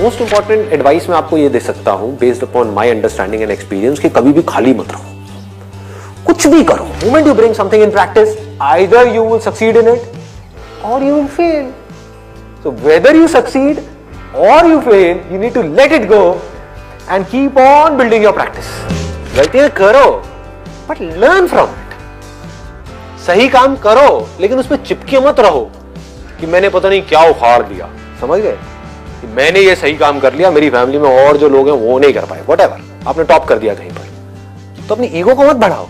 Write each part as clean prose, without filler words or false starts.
Most important advice मैं आपको ये दे सकता हूं based upon my understanding and experience कि कभी भी खाली मत रहो, कुछ भी करो। Moment you bring something in practice, either you will succeed in it और you will fail. So whether you succeed और you fail, you need to let it go and keep on building your practice. गलतियां करो but learn from it. सही काम करो लेकिन उसमें चिपके मत रहो कि मैंने पता नहीं क्या उखाड़ दिया, समझ गए, कि मैंने ये सही काम कर लिया, मेरी फैमिली में और जो लोग हैं वो नहीं कर पाए, व्हाटएवर, आपने टॉप कर दिया कहीं पर, तो अपनी ईगो को मत बढ़ाओ,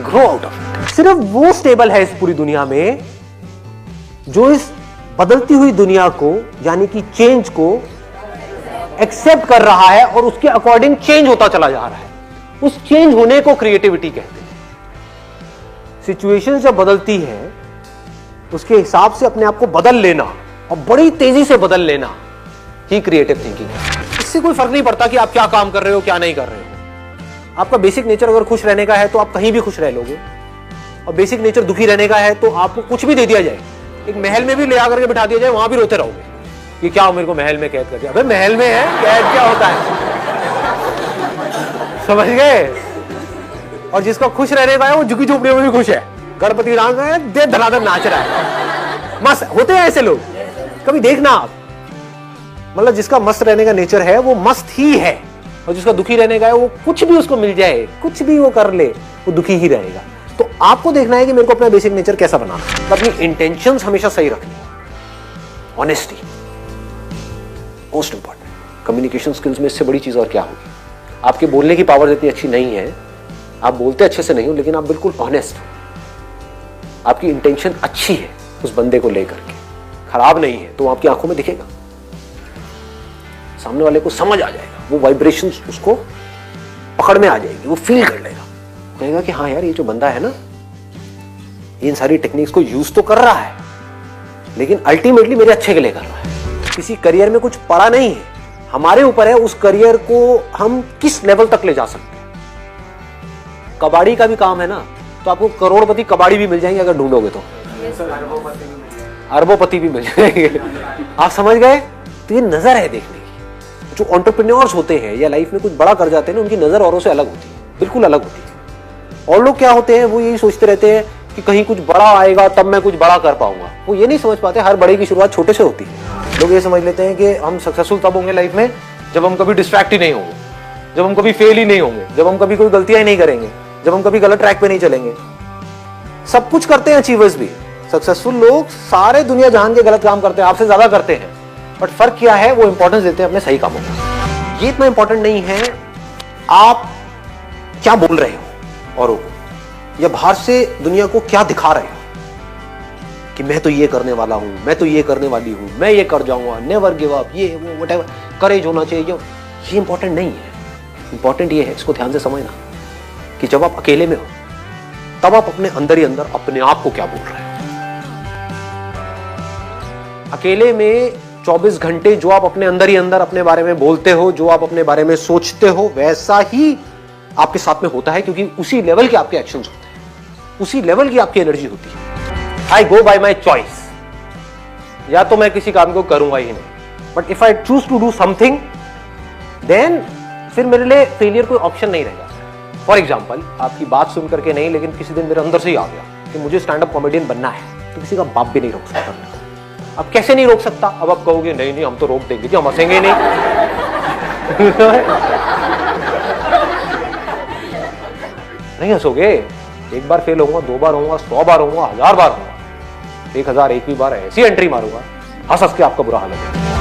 ग्रो आउट ऑफ इट। सिर्फ वो स्टेबल है इस पूरी दुनिया में जो इस बदलती हुई दुनिया को यानी कि चेंज को एक्सेप्ट कर रहा है और उसके अकॉर्डिंग चेंज होता चला जा रहा है। उस चेंज होने को क्रिएटिविटी कहते हैं। सिचुएशन जब बदलती है उसके हिसाब से अपने आप को बदल लेना और बड़ी तेजी से बदल लेना ही क्रिएटिव थिंकिंग है। इससे कोई फर्क नहीं पड़ता कि आप क्या काम कर रहे हो क्या नहीं कर रहे हो। आपका बेसिक नेचर अगर खुश रहने का है तो आप कहीं भी खुश रह लोगे, और बेसिक नेचर दुखी रहने का है तो आपको कुछ भी दे दिया जाए, एक महल में भी ले आकर के बिठा दिया जाए, वहां भी रोते रहोगे कि क्या मेरे को महल में कैद कर दिया। अबे महल में है, कैद क्या होता है, समझ गए। और जिसका खुश रहने का है वो झुकी झोपड़ियों में भी खुश है, गणपति राम है, दे धनाधन नाच रहा है, मस्त होते हैं ऐसे लोग। कभी देखना आप, मतलब जिसका मस्त रहने का नेचर है वो मस्त ही है, और जिसका दुखी रहने का है वो कुछ भी उसको मिल जाए, कुछ भी वो कर ले, वो दुखी ही रहेगा। तो आपको देखना है कि मेरे को अपना बेसिक नेचर कैसा बनाना है। तो अपनी इंटेंशंस हमेशा सही रखनी, honesty most important. Communication skills में इससे बड़ी चीज और क्या होगी। आपके बोलने की पावर इतनी अच्छी नहीं है, आप बोलते अच्छे से नहीं हो, लेकिन आप बिल्कुल ऑनेस्ट हो, आपकी इंटेंशन अच्छी है उस बंदे को लेकर के, खराब नहीं है, तो आपकी आंखों में दिखेगा, सामने वाले को समझ आ जाएगा, वो वाइब्रेशंस उसको पकड़ में आ जाएगी, वो फील कर लेगा, कहेगा कि हाँ यार ये जो बंदा है ना इन सारी टेक्निक्स को यूज तो कर रहा है लेकिन अल्टीमेटली मेरे अच्छे के लिए कर रहा है। किसी करियर में कुछ पड़ा नहीं है, हमारे ऊपर है उस करियर को हम किस लेवल तक ले जा सकते हैं। कबाड़ी का भी काम है ना, तो आपको करोड़पति कबाड़ी भी मिल जाएंगे अगर ढूंढोगे तो, अरबोपति भी मिल जाएंगे, आप समझ गए। तो ये नजर है देखने की। जो एंटरप्रेन्योर्स होते हैं या लाइफ में कुछ बड़ा कर जाते हैं ना, उनकी नजर औरों से अलग होती है, बिल्कुल अलग होती है। और लोग क्या होते हैं, वो यही सोचते रहते हैं कि कहीं कुछ बड़ा आएगा तब मैं कुछ बड़ा कर पाऊंगा। वो ये नहीं समझ पाते हर बड़े की शुरुआत छोटे से होती है। लोग ये समझ लेते हैं कि हम सक्सेसफुल तब होंगे लाइफ में जब हम कभी डिस्ट्रैक्ट ही नहीं होंगे, जब हम कभी फेल ही नहीं होंगे, जब हम कभी कोई गलतियां ही नहीं करेंगे, जब हम कभी गलत ट्रैक पे नहीं चलेंगे। सब कुछ करते हैं अचीवर्स भी, सक्सेसफुल लोग सारे दुनिया जहान के गलत काम करते हैं, आपसे ज्यादा करते हैं, बट फर्क क्या है, वो इंपॉर्टेंस देते हैं अपने सही कामों को। ये इतना इंपॉर्टेंट नहीं है आप क्या बोल रहे हो औरों को, या बाहर से दुनिया को क्या दिखा रहे हो कि मैं तो ये करने वाला हूं, मैं तो ये करने वाली हूं, मैं ये कर जाऊंगा, नेवर गिव अप, ये वो व्हाटएवर, करेज होना चाहिए। ये इंपॉर्टेंट नहीं है। इंपॉर्टेंट ये है, इसको ध्यान से समझना, कि जब आप अकेले में हो तब आप अपने अंदर ही अंदर अपने आप को क्या बोल रहे हो। अकेले में 24 घंटे जो आप अपने अंदर ही अंदर अपने बारे में बोलते हो, जो आप अपने बारे में सोचते हो, वैसा ही आपके साथ में होता है, क्योंकि उसी लेवल के आपके एक्शंस होते हैं, उसी लेवल की आपकी एनर्जी होती है। आई गो बाय माई चॉइस, या तो मैं किसी काम को करूंगा ही नहीं, but if I choose to do something then फिर मेरे लिए फेलियर कोई ऑप्शन नहीं रहेगा। फॉर एग्जाम्पल, आपकी बात सुन करके नहीं, लेकिन किसी दिन मेरे अंदर से ही आ गया कि मुझे स्टैंड अप कॉमेडियन बनना है, तो किसी का बाप भी नहीं रोक सकता। अब कैसे नहीं रोक सकता, अब आप कहोगे नहीं नहीं हम तो रोक देंगे जी, हम हंसेंगे नहीं। नहीं हंसोगे, एक बार फेल होऊंगा, 2 बार होऊंगा, 100 बार होऊंगा, 1000 बार होऊंगा, 1001वीं बार ऐसी एंट्री मारूंगा, हंस हंस के आपका बुरा हाल हो जाएगा।